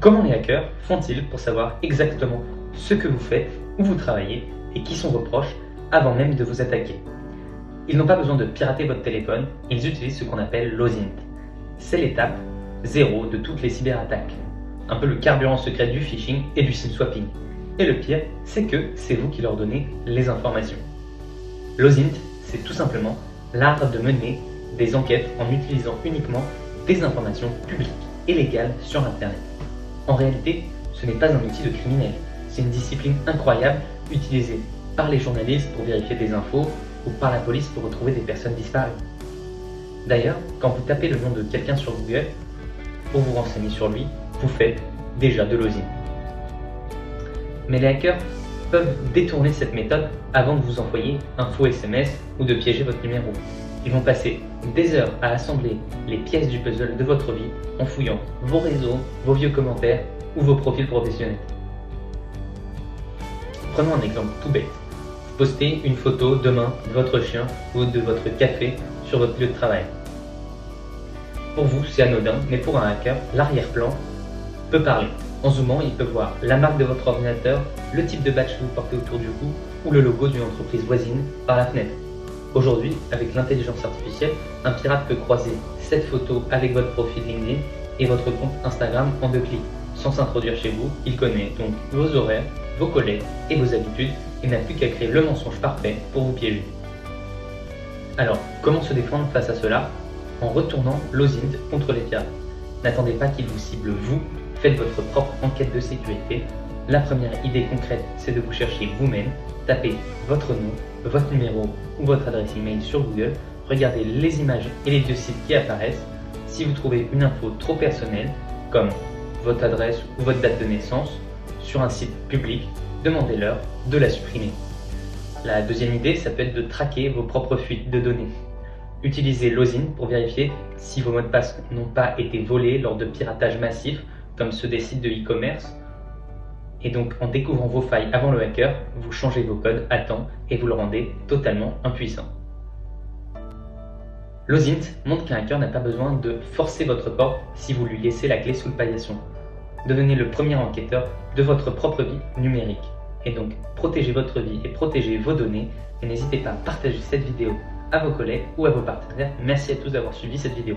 Comment les hackers font-ils pour savoir exactement ce que vous faites, où vous travaillez et qui sont vos proches avant même de vous attaquer? Ils n'ont pas besoin de pirater votre téléphone, ils utilisent ce qu'on appelle l'OSINT. C'est l'étape 0 de toutes les cyberattaques. Un peu le carburant secret du phishing et du SIM swapping. Et le pire, c'est que c'est vous qui leur donnez les informations. L'OSINT, c'est tout simplement l'art de mener des enquêtes en utilisant uniquement des informations publiques et légales sur Internet. En réalité, ce n'est pas un outil de criminel, c'est une discipline incroyable utilisée par les journalistes pour vérifier des infos ou par la police pour retrouver des personnes disparues. D'ailleurs, quand vous tapez le nom de quelqu'un sur Google pour vous renseigner sur lui, vous faites déjà de l'OSINT. Mais les hackers peuvent détourner cette méthode avant de vous envoyer un faux SMS ou de piéger votre numéro. Ils vont passer des heures à assembler les pièces du puzzle de votre vie en fouillant vos réseaux, vos vieux commentaires ou vos profils professionnels. Prenons un exemple tout bête. Postez une photo demain de votre chien ou de votre café sur votre lieu de travail. Pour vous, c'est anodin, mais pour un hacker, l'arrière-plan peut parler. En zoomant, il peut voir la marque de votre ordinateur, le type de badge que vous portez autour du cou ou le logo d'une entreprise voisine par la fenêtre. Aujourd'hui, avec l'intelligence artificielle, un pirate peut croiser cette photo avec votre profil LinkedIn et votre compte Instagram en 2 clics. Sans s'introduire chez vous, il connaît donc vos horaires, vos collègues et vos habitudes et n'a plus qu'à créer le mensonge parfait pour vous piéger. Alors, comment se défendre face à cela? En retournant l'OSINT contre les pirates. N'attendez pas qu'ils vous ciblent vous, faites votre propre enquête de sécurité. La première idée concrète, c'est de vous chercher vous-même, tapez votre nom, votre numéro ou votre adresse email sur Google, regardez les images et les 2 sites qui apparaissent. Si vous trouvez une info trop personnelle, comme votre adresse ou votre date de naissance, sur un site public, demandez-leur de la supprimer. La deuxième idée, ça peut être de traquer vos propres fuites de données. Utilisez l'OSINT pour vérifier si vos mots de passe n'ont pas été volés lors de piratages massifs, comme ceux des sites de e-commerce. Et donc, en découvrant vos failles avant le hacker, vous changez vos codes à temps et vous le rendez totalement impuissant. L'OSINT montre qu'un hacker n'a pas besoin de forcer votre porte si vous lui laissez la clé sous le paillasson. Devenez le premier enquêteur de votre propre vie numérique. Et donc, protégez votre vie et protégez vos données. Et n'hésitez pas à partager cette vidéo à vos collègues ou à vos partenaires. Merci à tous d'avoir suivi cette vidéo.